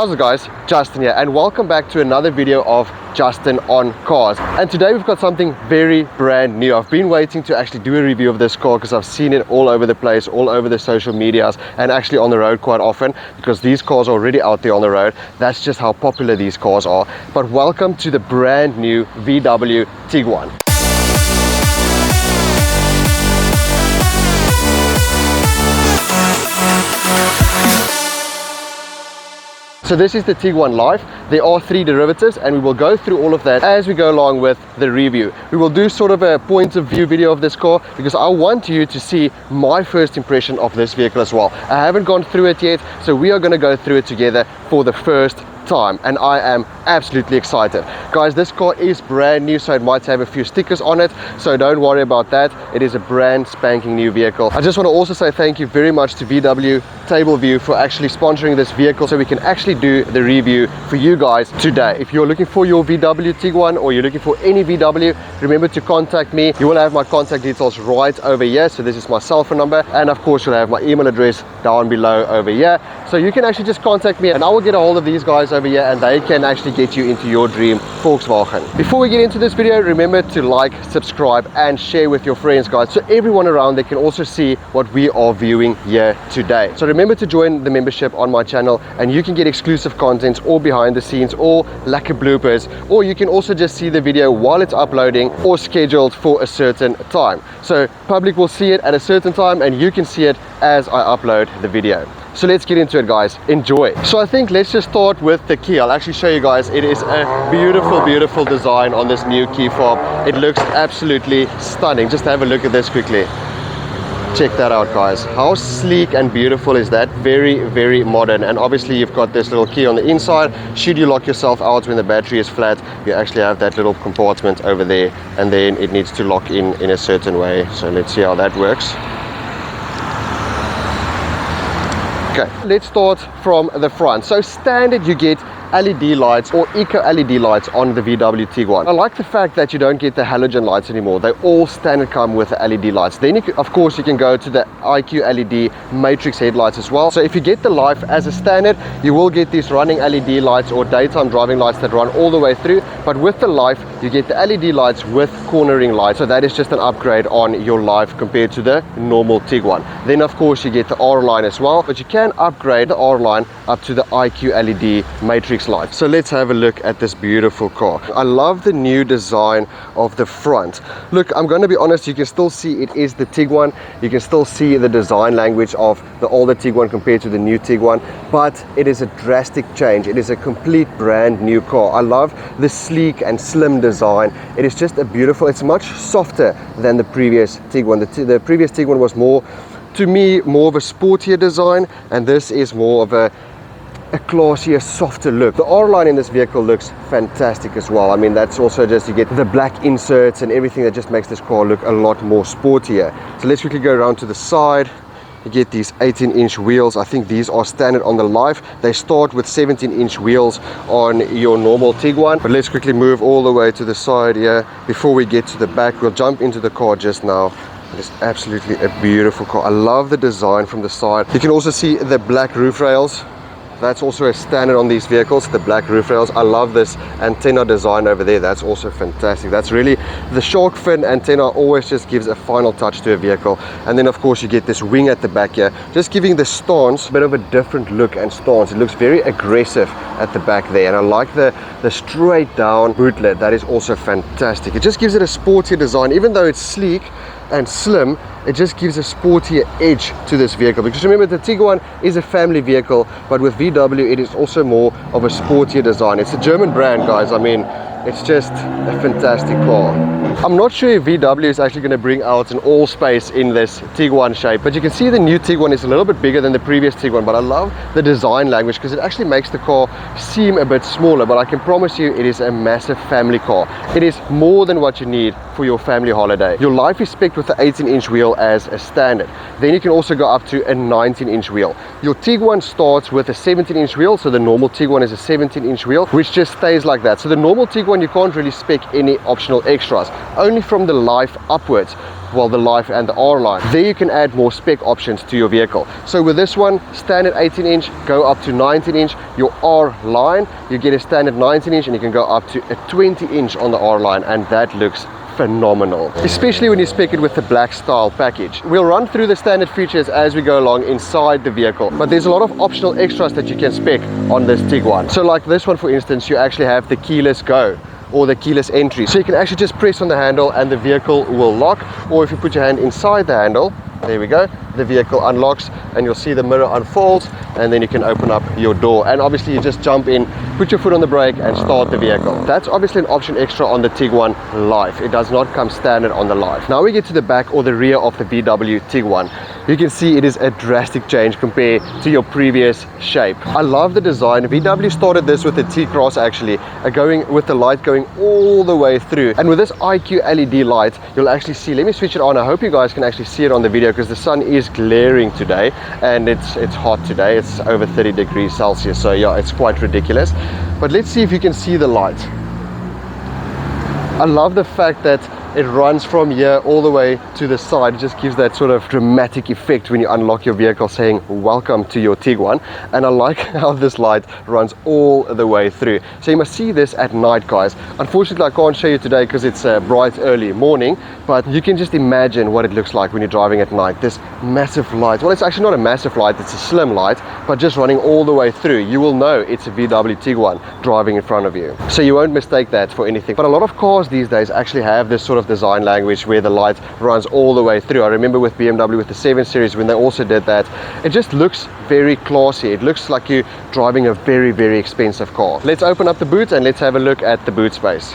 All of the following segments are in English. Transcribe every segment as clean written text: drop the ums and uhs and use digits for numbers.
How's it guys? Justin here, and welcome back to another video of Justin on Cars. And today we've got something very brand new. I've been waiting to actually do a review of this car because I've seen it all over the place, all over the social medias, and actually on the road quite often, because these cars are already out there on the road. That's just how popular these cars are. But welcome to the brand new VW Tiguan. So this is the Tiguan Life. There are 3 derivatives, and we will go through all of that as we go along with the review. We will do sort of a point of view video of this car because I want you to see my first impression of this vehicle as well. I haven't gone through it yet, so we are going to go through it together for the first time, and I am absolutely excited. Guys, this car is brand new, so it might have a few stickers on it, so don't worry about that. It is a brand spanking new vehicle. I just want to also say thank you very much to VW Table View for actually sponsoring this vehicle so we can actually do the review for you guys today. If you're looking for your VW Tiguan or you're looking for any VW, remember to contact me. You will have my contact details right over here, so this is my cell phone number, and of course you'll have my email address down below over here, so you can actually just contact me and I will get a hold of these guys over here and they can actually get you into your dream Volkswagen. Before we get into this video, remember to like, subscribe and share with your friends, guys, so everyone around there can also see what we are viewing here today. So remember to join the membership on my channel and you can get exclusive content or behind the scenes or lekker bloopers, or you can also just see the video while it's uploading or scheduled for a certain time. So public will see it at a certain time and you can see it as I upload the video. So let's get into it, guys. Enjoy. So I think let's just start with the key. I'll actually show you guys. It is a beautiful design on this new key fob. It looks absolutely stunning. Just have a look at this quickly. Check that out, guys. How sleek and beautiful is that? Very modern. And obviously you've got this little key on the inside. Should you lock yourself out when the battery is flat, you actually have that little compartment over there, and then it needs to lock in a certain way. So let's see how that works. Okay, let's start from the front. So standard, you get LED lights or eco LED lights on the VW Tiguan. I like the fact that you don't get the halogen lights anymore. They all standard come with the LED lights. Then of course you can go to the IQ LED matrix headlights as well. So if you get the Life as a standard, you will get these running LED lights or daytime driving lights that run all the way through. But with the Life, you get the LED lights with cornering lights. So that is just an upgrade on your Life compared to the normal Tiguan. Then of course you get the R line as well, but you can upgrade the R line up to the IQ LED matrix light. So let's have a look at this beautiful car. I love the new design of the front. Look, I'm going to be honest, you can still see it is the Tiguan. You can still see the design language of the older Tiguan compared to the new Tiguan, but it is a drastic change. It is a complete brand new car. I love the sleek and slim design. It is just a beautiful, it's much softer than the previous Tiguan. The previous Tiguan was more, to me, more of a sportier design, and this is more of a classier, softer look. The R line in this vehicle looks fantastic as well. I mean, that's also just, you get the black inserts and everything that just makes this car look a lot more sportier. So let's quickly go around to the side. You get these 18-inch wheels. I think these are standard on the Life. They start with 17-inch wheels on your normal Tiguan. But let's quickly move all the way to the side here before we get to the back. We'll jump into the car just now. It is absolutely a beautiful car. I love the design from the side. You can also see the black roof rails. That's also a standard on these vehicles, the black roof rails. I love this antenna design over there. That's also fantastic. That's really, the shark fin antenna always just gives a final touch to a vehicle. And then of course you get this wing at the back here, just giving the stance a bit of a different look and stance. It looks very aggressive at the back there. And I like the straight down boot lid. That is also fantastic. It just gives it a sportier design. Even though it's sleek and slim, it just gives a sportier edge to this vehicle, because remember, the Tiguan is a family vehicle, but with VW it is also more of a sportier design. It's a German brand, guys. I mean, it's just a fantastic car. I'm not sure if VW is actually going to bring out an all space in this Tiguan shape, but you can see the new Tiguan is a little bit bigger than the previous Tiguan. But I love the design language because it actually makes the car seem a bit smaller, but I can promise you it is a massive family car. It is more than what you need for your family holiday. Your Life is spec'd with the 18-inch wheel as a standard. Then you can also go up to a 19-inch wheel. Your Tiguan starts with a 17-inch wheel, so the normal Tiguan is a 17-inch wheel, which just stays like that. So the normal Tiguan, you can't really spec any optional extras, only from the Life upwards. well, the Life and the R line. There you can add more spec options to your vehicle. So with this one, standard 18-inch, go up to 19-inch. Your R line, you get a standard 19-inch, and you can go up to a 20-inch on the R line, and that looks phenomenal, especially when you spec it with the black style package. We'll run through the standard features as we go along inside the vehicle, but there's a lot of optional extras that you can spec on this Tiguan. So like this one, for instance, you actually have the keyless go or the keyless entry, so you can actually just press on the handle and the vehicle will lock, or if you put your hand inside the handle, there we go, the vehicle unlocks and you'll see the mirror unfolds, and then you can open up your door, and obviously you just jump in, put your foot on the brake and start the vehicle. That's obviously an option extra on the Tiguan Life. It does not come standard on the Life. Now we get to the back or the rear of the VW Tiguan. You can see it is a drastic change compared to your previous shape. I love the design. VW started this with the T-Cross actually, going with the light going all the way through, and with this IQ LED light you'll actually see, let me switch it on, I hope you guys can actually see it on the video because the sun is glaring today and it's hot today. It's over 30 degrees Celsius, so yeah, it's quite ridiculous. But let's see if you can see the light. I love the fact that it runs from here all the way to the side. It just gives that sort of dramatic effect when you unlock your vehicle, saying welcome to your Tiguan. And I like how this light runs all the way through. So you must see this at night, guys. Unfortunately I can't show you today because it's a bright early morning, but you can just imagine what it looks like when you're driving at night. This massive light, well, it's actually not a massive light, it's a slim light, but just running all the way through, you will know it's a VW Tiguan driving in front of you, so you won't mistake that for anything. But a lot of cars these days actually have this sort of design language where the light runs all the way through. I remember with BMW with the 7 Series when they also did that. It just looks very classy. It looks like you're driving a very, very expensive car. Let's open up the boot and let's have a look at the boot space.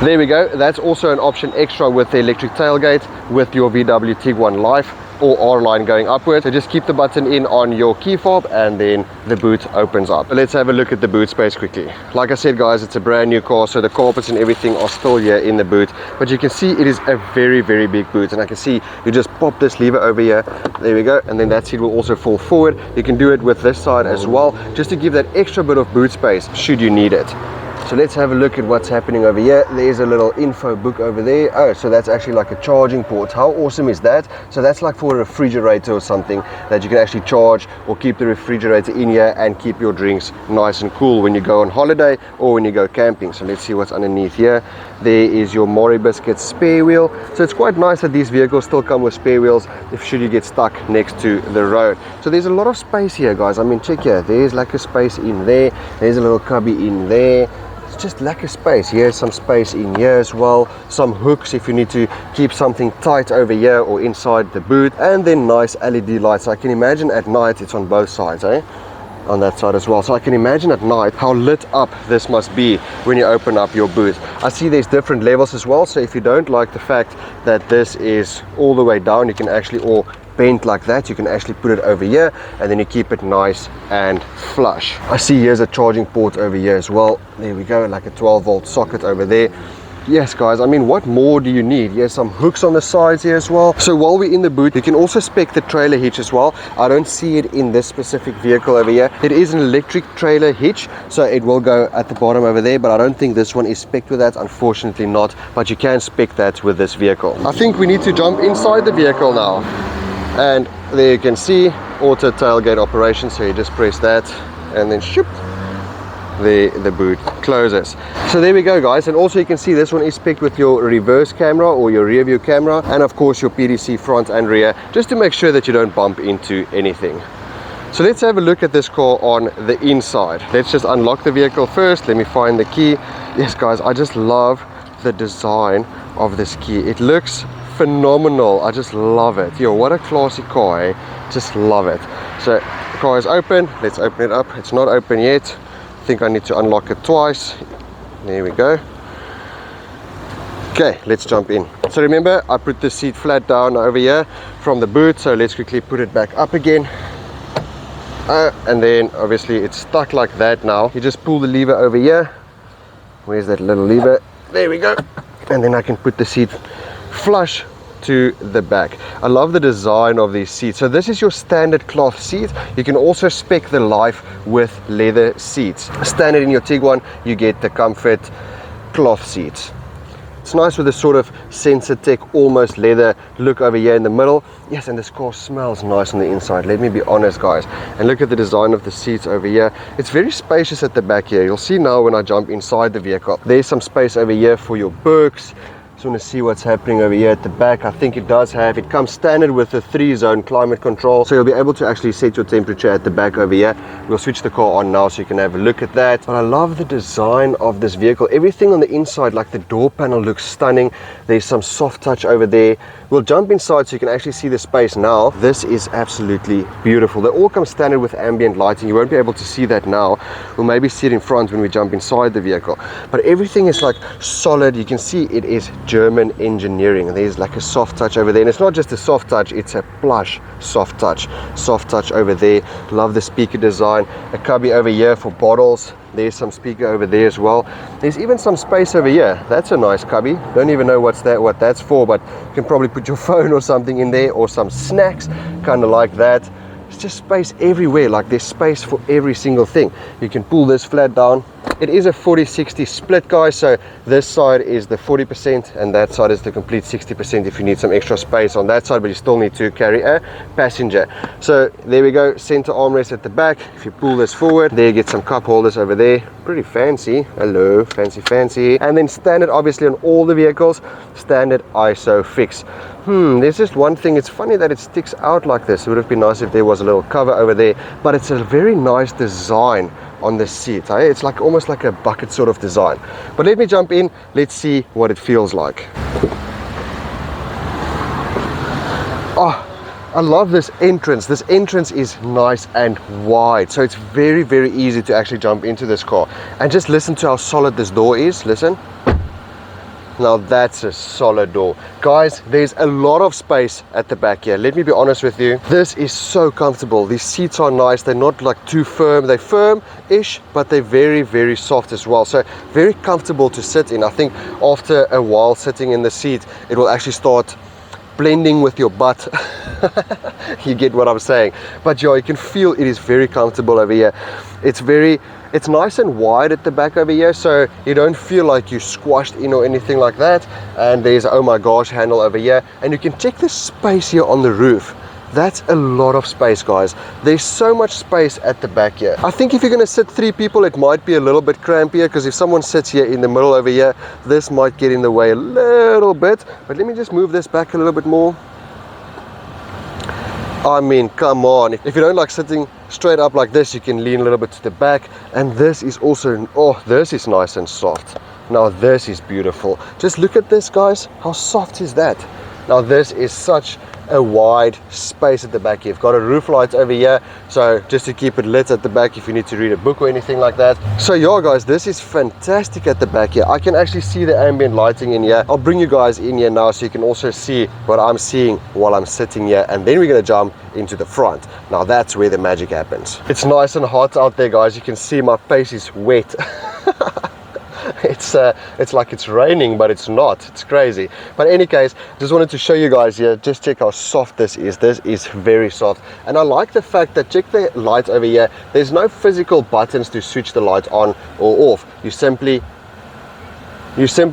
There we go. That's also an option extra with the electric tailgate with your VW Tiguan Life or R line going upwards. So just keep the button in on your key fob and then the boot opens up. Let's have a look at the boot space quickly. Like I said, guys, it's a brand new car, so the carpets and everything are still here in the boot, but you can see it is a very, very big boot, and I can see you just pop this lever over here, there we go, and then that seat will also fall forward. You can do it with this side as well, just to give that extra bit of boot space should you need it. So let's have a look at what's happening over here. There's a little info book over there. Oh, so that's actually like a charging port. How awesome is that? So that's like for a refrigerator or something that you can actually charge or keep the refrigerator in here and keep your drinks nice and cool when you go on holiday or when you go camping. So let's see what's underneath here. There is your Mori Biscuit spare wheel. So it's quite nice that these vehicles still come with spare wheels if should you get stuck next to the road. So there's a lot of space here, guys. I mean, check here. There's like a space in there. There's a little cubby in there. Just lack of space. Here's some space in here as well, some hooks if you need to keep something tight over here or inside the boot, and then nice LED lights. I can imagine at night it's on both sides, on that side as well, so I can imagine at night how lit up this must be when you open up your boot. I see there's different levels as well, so if you don't like the fact that this is all the way down, you can actually, or bent like that, you can actually put it over here and then you keep it nice and flush. I see here's a charging port over here as well. There we go, like a 12-volt socket over there. Yes, guys, I mean, what more do you need? Here's some hooks on the sides here as well. So while we're in the boot, you can also spec the trailer hitch as well. I don't see it in this specific vehicle over here. It is an electric trailer hitch, so it will go at the bottom over there, but I don't think this one is spec'd with that, unfortunately not, but you can spec that with this vehicle. I think we need to jump inside the vehicle now. And there you can see auto tailgate operation, so you just press that and then shoop, the boot closes. So there we go, guys. And also you can see this one is spec'd with your reverse camera or your rear view camera, and of course your PDC front and rear, just to make sure that you don't bump into anything. So let's have a look at this car on the inside. Let's just unlock the vehicle first. Let me find the key. Yes, guys, I just love the design of this key. It looks phenomenal. I just love it. Yo, what a classy car, eh? Just love it. So the car is open. Let's open it up. It's not open yet. I think I need to unlock it twice. There we go. Okay, let's jump in. So remember, I put the seat flat down over here from the boot, so let's quickly put it back up again. And then obviously it's stuck like that now. You just pull the lever over here. Where's that little lever? There we go. And then I can put the seat flush to the back. I love the design of these seats. So this is your standard cloth seat. You can also spec the Life with leather seats. Standard in your Tiguan, you get the comfort cloth seats. It's It's nice with this sort of sensor tech, almost leather look over here in the middle. Yes, and this car smells nice on the inside, let me be honest guys. And look at the design of the seats over here. It's very spacious at the back here. You'll see now when I jump inside the vehicle. There's some space over here for your books. Just want to see what's happening over here at the back. I think it does have, it comes standard with a 3-zone climate control, so you'll be able to actually set your temperature at the back over here. We'll switch the car on now so you can have a look at that. But I love the design of this vehicle. Everything on the inside, like the door panel, looks stunning. There's some soft touch over there. We'll jump inside so you can actually see the space now. This is absolutely beautiful. They all come standard with ambient lighting. You won't be able to see that now. We'll maybe see it in front when we jump inside the vehicle. But everything is like solid. You can see it is German engineering. There's like a soft touch over there, and it's not just a soft touch, it's a plush soft touch over there. Love the speaker design. A cubby over here for bottles. There's some speaker over there as well. There's even some space over here. That's a nice cubby. Don't even know what that's for, but you can probably put your phone or something in there, or some snacks, kind of like that. It's just space everywhere. Like there's space for every single thing. You can pull this flat down. It is a 40-60 split, guys, so this side is the 40% and that side is the complete 60% if you need some extra space on that side, but you still need to carry a passenger. So there we go, center armrest at the back. If you pull this forward, there you get some cup holders over there. Pretty fancy. Hello, fancy. And then standard, obviously, on all the vehicles, standard ISO fix. There's just one thing. It's funny that it sticks out like this. It would have been nice if there was a little cover over there, but it's a very nice design on the seat. It's like almost like a bucket sort of design. But let me jump in, let's see what it feels like. Oh, I love this entrance. This entrance is nice and wide, so it's very, very easy to actually jump into this car. And just listen to how solid this door is. Listen. Now that's a solid door. Guys, there's a lot of space at the back here. Let me be honest with you. This is so comfortable. These seats are nice. They're not like too firm. They're firm-ish, but they're very, very soft as well. So very comfortable to sit in. I think after a while sitting in the seat, it will actually start blending with your butt. You get what I'm saying. But yeah, you can feel it is very comfortable over here. It's nice and wide at the back over here, so you don't feel like you're squashed in or anything like that. And there's, oh my gosh, handle over here. And you can check the space here on the roof. That's a lot of space, guys. There's so much space at the back here. I think if you're going to sit 3 people, it might be a little bit crampier, because if someone sits here in the middle over here, this might get in the way a little bit. But let me just move this back a little bit more. I mean, come on. If you don't like sitting straight up like this, you can lean a little bit to the back. And this is also, oh, this is nice and soft. Now this is beautiful. Just look at this, guys. How soft is that? Now this is such a wide space at the back. You've got a roof light over here, so just to keep it lit at the back if you need to read a book or anything like that. So yeah, guys, this is fantastic at the back here. I can actually see the ambient lighting in here. I'll bring you guys in here now so you can also see what I'm seeing while I'm sitting here, and then we're going to jump into the front. Now that's where the magic happens. It's nice and hot out there, guys. You can see my face is wet. It's like it's raining, but it's not. It's crazy. But in any case, just wanted to show you guys here. Just check how soft this is. This is very soft, and I like the fact that, check the light over here. There's no physical buttons to switch the light on or off. You simply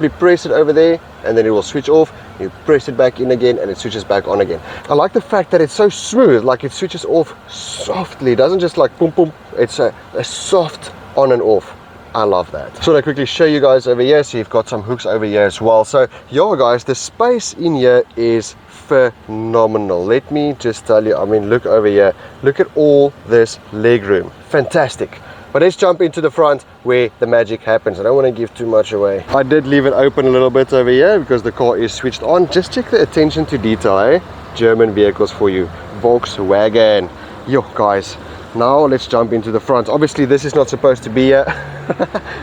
press it over there, and then it will switch off. You press it back in again, and it switches back on again. I like the fact that it's so smooth. Like it switches off softly. It doesn't just like boom boom. It's a soft on and off. I love that. So I quickly show you guys over here. So you've got some hooks over here as well. So yeah, guys, the space in here is phenomenal. Let me just tell you, I mean, look over here. Look at all this leg room. Fantastic. But let's jump into the front where the magic happens. I don't want to give too much away. I did leave it open a little bit over here because the car is switched on. Just check the attention to detail, eh? German vehicles for you. Volkswagen. Yo, guys. Now let's jump into the front. Obviously this is not supposed to be here.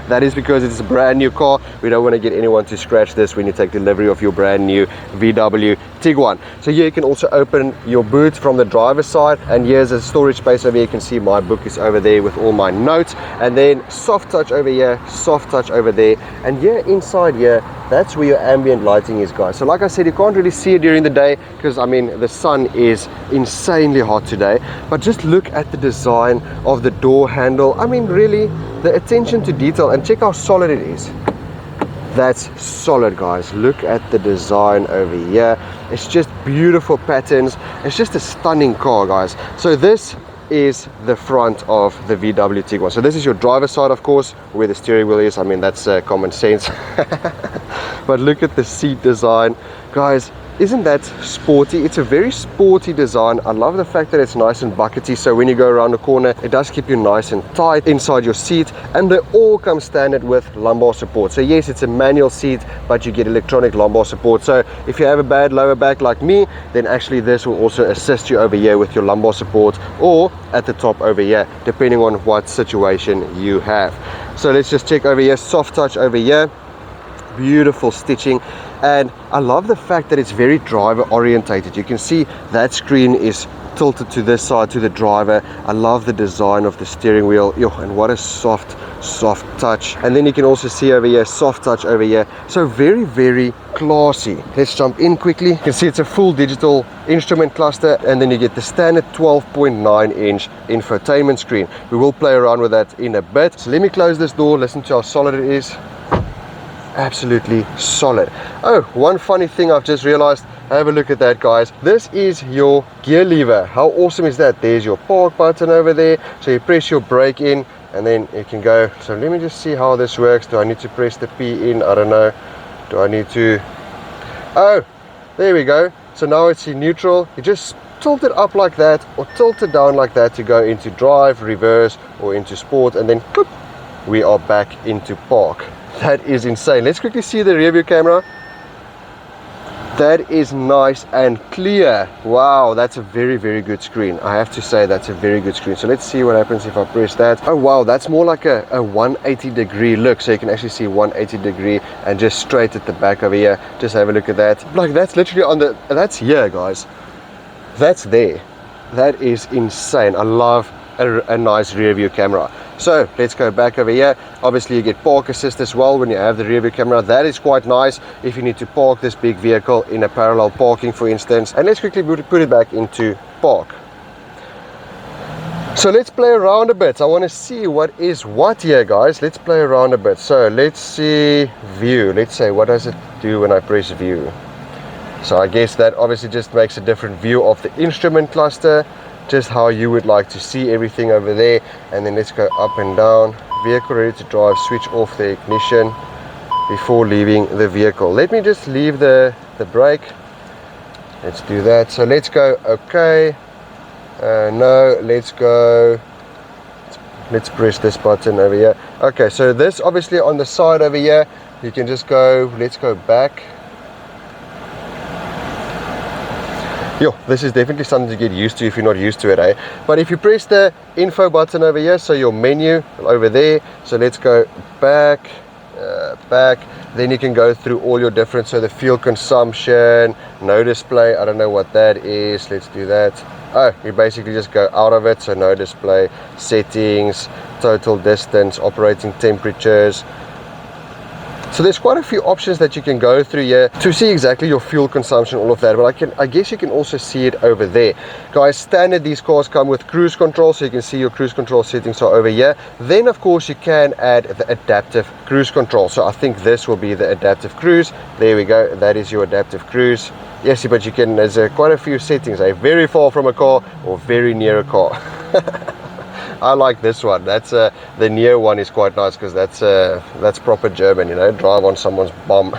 That is because it's a brand new car. We don't want to get anyone to scratch this when you take delivery of your brand new VW Tiguan. So here you can also open your boot from the driver's side, and here's a storage space over here. You can see my book is over there with all my notes, and then soft touch over here, soft touch over there, and here inside here, that's where your ambient lighting is, guys. So like I said, you can't really see it during the day because I mean the sun is insanely hot today, but just look at the design of the door handle. I mean really, the attention to detail, and check how solid it is. That's solid, guys. Look at the design over here. It's just beautiful patterns. It's just a stunning car, guys. So this is the front of the VW Tiguan. So this is your driver's side, of course, where the steering wheel is. I mean, that's common sense. But look at the seat design, guys. Isn't that sporty? It's a very sporty design. I love the fact that it's nice and buckety, so when you go around the corner, it does keep you nice and tight inside your seat. And they all come standard with lumbar support. So yes, it's a manual seat, but you get electronic lumbar support. So if you have a bad lower back like me, then actually this will also assist you over here with your lumbar support, or at the top over here, depending on what situation you have. So let's just check over here. Soft touch over here. Beautiful stitching, and I love the fact that it's very driver orientated. You can see that screen is tilted to this side, to the driver. I love the design of the steering wheel. Yo, and what a soft touch. And then you can also see over here, soft touch over here. So very, very classy. Let's jump in quickly. You can see it's a full digital instrument cluster, and then you get the standard 12.9-inch infotainment screen. We will play around with that in a bit. So let me close this door. Listen to how solid it is. Absolutely solid. Oh, one funny thing I've just realized. Have a look at that, guys. This is your gear lever. How awesome is that? There's your park button over there. So you press your brake in and then you can go. So let me just see how this works. Do I need to press the P in? I don't know. Do I need to? Oh, there we go. So now it's in neutral. You just tilt it up like that or tilt it down like that to go into drive, reverse, or into sport, and then whoop, we are back into park. That is insane. Let's quickly see the rear view camera. That is nice and clear. Wow, that's a very, very good screen. I have to say that's a very good screen. So let's see what happens if I press that. Oh wow, that's more like a 180-degree look. So you can actually see 180-degree and just straight at the back over here. Just have a look at that. Like that's literally on the, that's here, guys. That's there. That is insane. I love a nice rear view camera. So let's go back over here. Obviously you get park assist as well when you have the rear view camera. That is quite nice if you need to park this big vehicle in a parallel parking, for instance. And let's quickly put it back into park. So let's play around a bit. I want to see what is what here, guys. Let's play around a bit. So let's see view. Let's say, what does it do when I press view? So I guess that obviously just makes a different view of the instrument cluster, just how you would like to see everything over there. And then let's go up and down. Vehicle ready to drive, switch off the ignition before leaving the vehicle. Let me just leave the brake. Let's do that. So let's go okay. No, let's go. Let's press this button over here. Okay, so this obviously on the side over here, you can just go, let's go back. Yo, this is definitely something to get used to if you're not used to it, eh? But if you press the info button over here, so your menu over there, so let's go back, back, then you can go through all your different, so the fuel consumption, no display, I don't know what that is, let's do that. Oh, you basically just go out of it, so no display, settings, total distance, operating temperatures. So there's quite a few options that you can go through here to see exactly your fuel consumption, all of that. But I guess you can also see it over there. Guys, standard, these cars come with cruise control, so you can see your cruise control settings are over here. Then of course you can add the adaptive cruise control. So I think this will be the adaptive cruise. There we go, that is your adaptive cruise. Yes, but you can, there's quite a few settings, very far from a car or very near a car. I like this one. That's the near one is quite nice because that's proper German, you know, drive on someone's bum.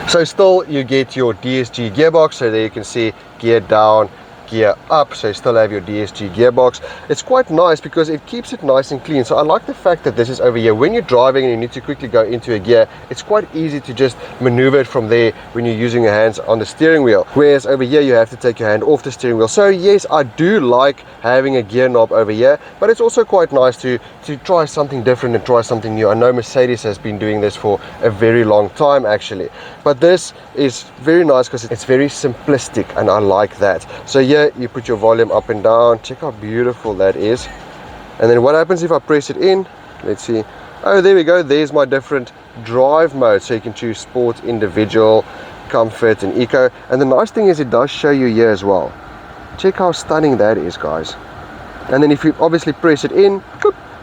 So still you get your DSG gearbox, so there you can see gear down, gear up, so you still have your DSG gearbox. It's quite nice because it keeps it nice and clean. So I like the fact that this is over here. When you're driving and you need to quickly go into a gear, it's quite easy to just maneuver it from there when you're using your hands on the steering wheel, whereas over here you have to take your hand off the steering wheel. So yes, I do like having a gear knob over here, but it's also quite nice to try something different and try something new. I know Mercedes has been doing this for a very long time actually, but this is very nice because it's very simplistic and I like that. So here you put your volume up and down. Check how beautiful that is. And then what happens if I press it in? Let's see. Oh, there we go. There's my different drive modes. So you can choose sport, individual, comfort, and eco. And the nice thing is it does show you here as well. Check how stunning that is, guys. And then if you obviously press it in,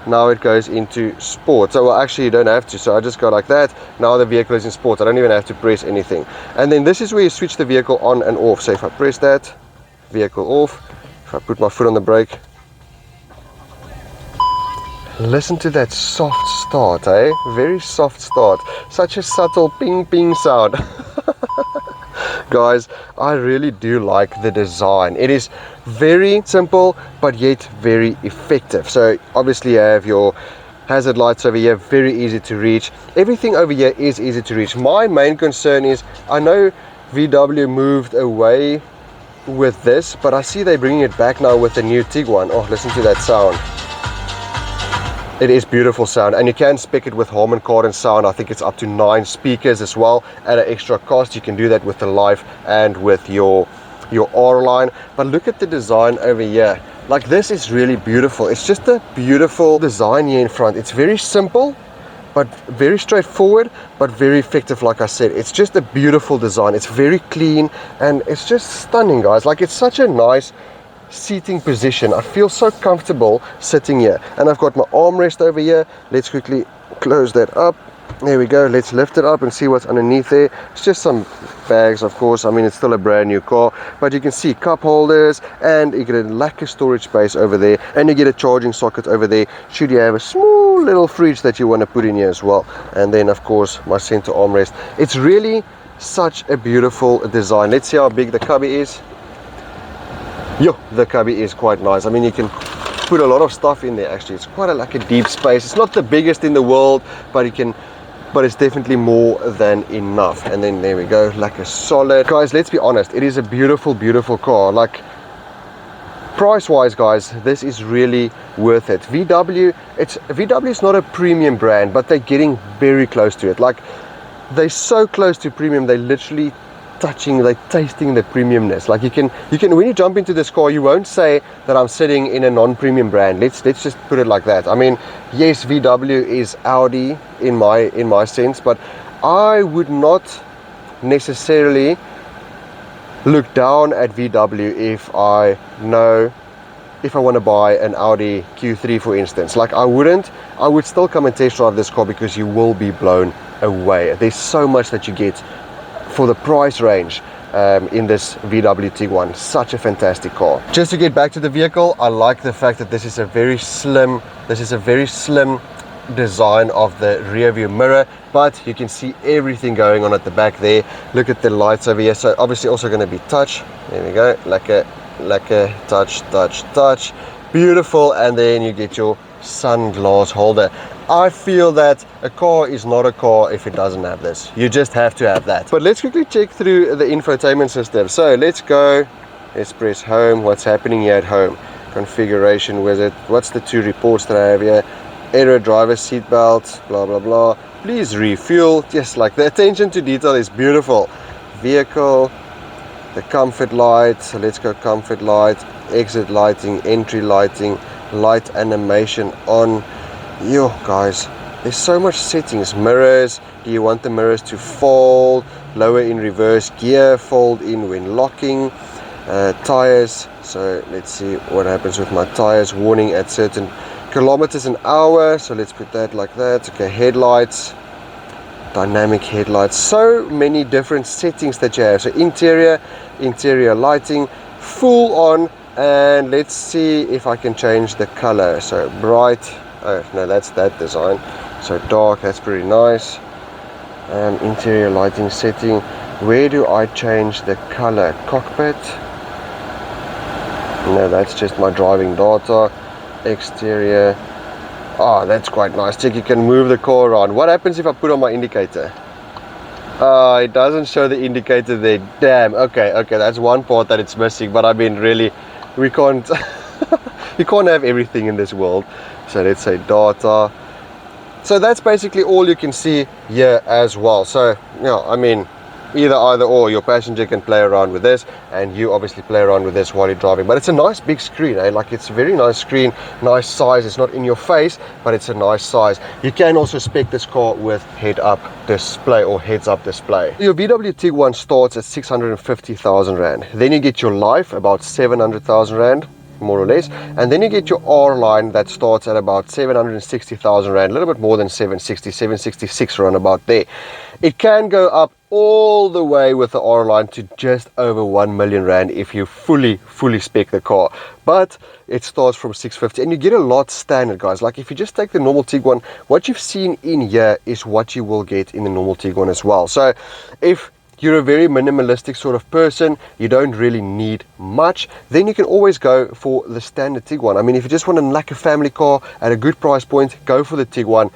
now it goes into sport. So well, actually you don't have to, so I just go like that. Now the vehicle is in sport. I don't even have to press anything. And then this is where you switch the vehicle on and off. So if I press that, vehicle off. If I put my foot on the brake, listen to that soft start, eh? Very soft start. Such a subtle ping ping sound. Guys, I really do like the design. It is very simple but yet very effective. So obviously you have your hazard lights over here, very easy to reach. Everything over here is easy to reach. My main concern is, I know VW moved away with this, but I see they're bringing it back now with the new Tiguan. Oh, listen to that sound. It is beautiful sound, and you can spec it with Harman Kardon sound. I think it's up to 9 speakers as well at an extra cost. You can do that with the Life and with your R line. But look at the design over here. Like, this is really beautiful. It's just a beautiful design here in front. It's very simple but very straightforward, but very effective. Like I said, it's just a beautiful design. It's very clean and it's just stunning, guys. Like, it's such a nice seating position. I feel so comfortable sitting here, and I've got my armrest over here. Let's quickly close that up. There we go. Let's lift it up and see what's underneath there. It's just some bags, of course. I mean, it's still a brand new car, but you can see cup holders, and you get a lack of storage space over there, and you get a charging socket over there should you have a small little fridge that you want to put in here as well. And then of course my center armrest. It's really such a beautiful design. Let's see how big the cubby is. Yo, the cubby is quite nice. I mean, you can put a lot of stuff in there. Actually, it's quite like a deep space. It's not the biggest in the world, but it's definitely more than enough. And then there we go, like a solid. Guys, let's be honest, it is a beautiful car. Like, price wise, guys, this is really worth it. VW is not a premium brand, but they're getting very close to it. Like, they're so close to premium, they literally tasting the premiumness. Like, you can when you jump into this car, you won't say that I'm sitting in a non-premium brand. Let's just put it like that. I mean, yes, VW is Audi in my sense, but I would not necessarily look down at VW if I want to buy an Audi Q3, for instance. Like, I would still come and test drive this car, because you will be blown away. There's so much that you get for the price range in this VW Tiguan. Such a fantastic car. Just to get back to the vehicle, I like the fact that this is a very slim design of the rear view mirror, but you can see everything going on at the back there. Look at the lights over here. So obviously also going to be touch. There we go, like a touch, beautiful. And then you get your sunglass holder. I feel that a car is not a car if it doesn't have this. You just have to have that. But let's quickly check through the infotainment system. So let's press home. What's happening here at home? Configuration wizard. What's the 2 reports that I have here? Error, driver seatbelt, blah blah blah. Please refuel. Just like the attention to detail is beautiful. Vehicle, the comfort light. So let's go comfort light, exit lighting, entry lighting, light animation on. Yo, guys, there's so much settings. Mirrors, do you want the mirrors to fold, lower in reverse gear, fold in when locking? Tires, so let's see what happens with my tires. Warning at certain kilometers an hour, so let's put that like that. Okay, headlights, dynamic headlights. So many different settings that you have. So interior lighting, full on. And let's see if I can change the color. So bright. Oh no, that's that design. So dark, that's pretty nice. Interior lighting setting. Where do I change the color? Cockpit. No, that's just my driving data. Exterior. Oh, that's quite nice. Check, you can move the car around. What happens if I put on my indicator? It doesn't show the indicator there. Damn. Okay, that's one part that it's missing. But I mean, really, we can't you can't have everything in this world. So let's say data. So that's basically all you can see here as well. So yeah, I mean, either or, your passenger can play around with this, and you obviously play around with this while you're driving. But it's a nice big screen, eh? Like, it's a very nice screen, nice size. It's not in your face, but it's a nice size. You can also spec this car with head-up display or heads-up display. Your VW Tiguan starts at 650,000 Rand. Then you get your Life, about 700,000 Rand. more or less. And then you get your R line that starts at about 760,000 Rand, a little bit more than 760, 766 around about there. It can go up all the way with the R line to just over 1 million Rand if you fully spec the car, but it starts from 650, and you get a lot standard, guys. Like if you just take the normal Tiguan, what you've seen in here is what you will get in the normal Tiguan as well. So if you're a very minimalistic sort of person, you don't really need much, then you can always go for the standard Tiguan. I mean, if you just want like a family car at a good price point, go for the Tiguan.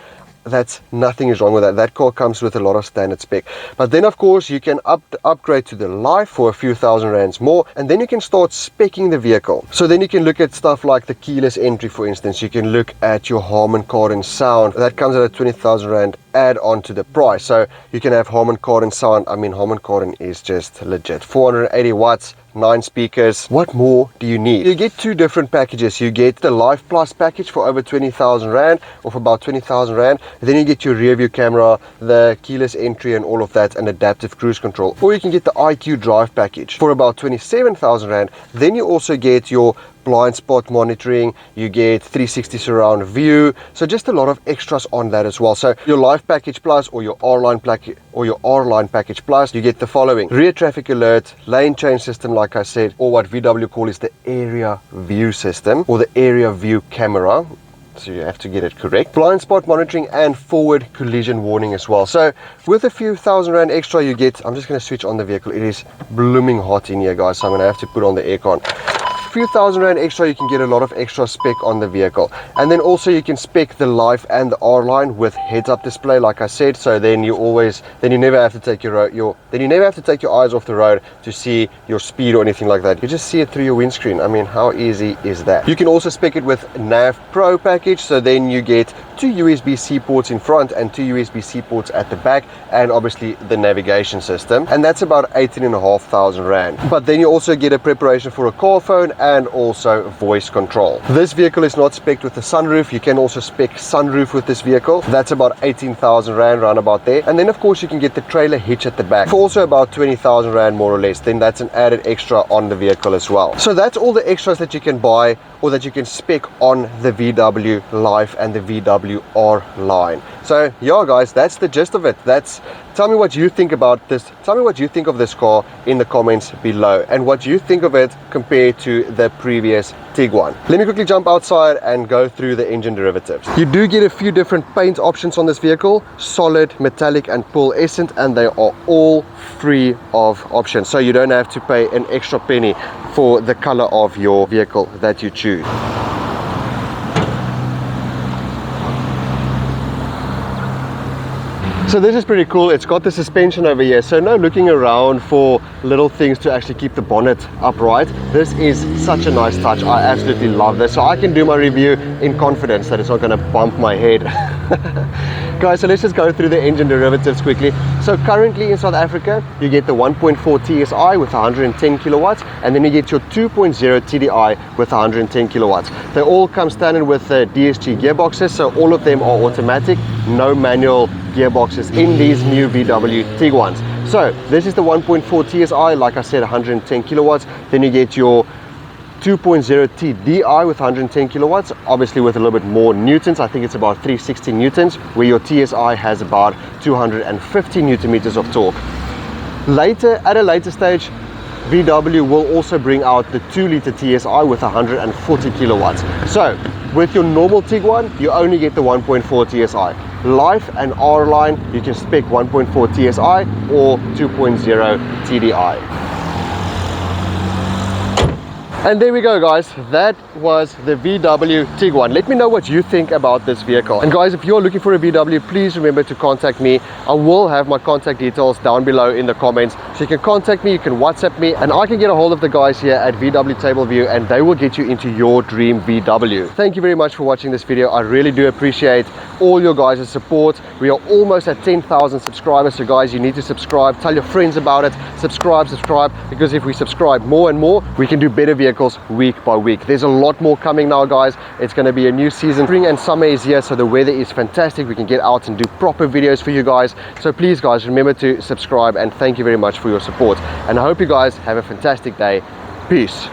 That's nothing is wrong with that. That car comes with a lot of standard spec. But then of course you can upgrade to the Life for a few thousand rands more, and then you can start speccing the vehicle. So then you can look at stuff like the keyless entry, for instance. You can look at your Harman Kardon sound. That comes at a 20,000 Rand add on to the price. So you can have Harman Kardon sound. I mean, Harman Kardon is just legit. 480 watts, 9 speakers. What more do you need? You get two different packages. You get the Life Plus package for over 20,000 Rand, or for about 20,000 Rand. Then you get your rear view camera, the keyless entry and all of that, and adaptive cruise control. Or you can get the IQ Drive package for about 27,000 Rand. Then you also get your blind spot monitoring, you get 360 surround view, so just a lot of extras on that as well. So your Life Package Plus or your R-Line Package Plus, you get the following: rear traffic alert, lane change system, like I said, or what VW call is the area view system, or the area view camera. So you have to get it correct. Blind spot monitoring and forward collision warning as well. So with a few thousand Rand extra, you get, I'm just going to switch on the vehicle. It is blooming hot in here, guys, so I'm going to have to put on the aircon. Few thousand Rand extra, you can get a lot of extra spec on the vehicle. And then also you can spec the Life and the R line with heads-up display, like I said. So then you never have to take your eyes off the road to see your speed or anything like that. You just see it through your windscreen. I mean, how easy is that? You can also spec it with Nav Pro package. So then you get 2 USB-C ports in front and 2 USB-C ports at the back, and obviously the navigation system. And that's about 18,500 Rand. But then you also get a preparation for a car phone and also voice control. This vehicle is not spec'd with the sunroof. You can also spec sunroof with this vehicle. That's about 18,000 Rand, round about there. And then of course you can get the trailer hitch at the back for also about 20,000 Rand more or less. Then that's an added extra on the vehicle as well. So that's all the extras that you can buy or that you can spec on the VW Life and the VW R line. So yeah, guys, that's the gist of it. Tell me what you think about this. Tell me what you think of this car in the comments below, and what you think of it compared to the previous Tiguan. Let me quickly jump outside and go through the engine derivatives. You do get a few different paint options on this vehicle: solid, metallic and pearlescent, and they are all free of options, so you don't have to pay an extra penny for the color of your vehicle that you choose. So this is pretty cool. It's got the suspension over here, so no looking around for little things to actually keep the bonnet upright. This is such a nice touch. I absolutely love this, so I can do my review in confidence that it's not going to bump my head. Guys, so let's just go through the engine derivatives quickly. So currently in South Africa, you get the 1.4 TSI with 110 kilowatts, and then you get your 2.0 TDI with 110 kilowatts. They all come standard with the DSG gearboxes, so all of them are automatic, no manual gearboxes in these new VW Tiguans. So this is the 1.4 TSI, like I said, 110 kilowatts. Then you get your 2.0 TDI with 110 kilowatts, obviously with a little bit more newtons. I think it's about 360 newtons, where your TSI has about 250 newton meters of torque. At a later stage, VW will also bring out the 2-liter TSI with 140 kilowatts. So with your normal Tiguan, you only get the 1.4 TSI. Life and R line, you can spec 1.4 TSI or 2.0 TDI. And there we go, guys. That was the VW Tiguan. Let me know what you think about this vehicle. And guys, if you're looking for a VW, please remember to contact me. I will have my contact details down below in the comments. So you can contact me, you can WhatsApp me, and I can get a hold of the guys here at VW Table View, and they will get you into your dream VW. Thank you very much for watching this video. I really do appreciate all your guys' support. We are almost at 10,000 subscribers. So guys, you need to subscribe. Tell your friends about it. Subscribe, because if we subscribe more and more, we can do better vehicles week by week. There's a lot more coming now, guys. It's going to be a new season. Spring and summer is here, so the weather is fantastic. We can get out and do proper videos for you guys. So please, guys, remember to subscribe, and thank you very much for your support. And I hope you guys have a fantastic day. Peace.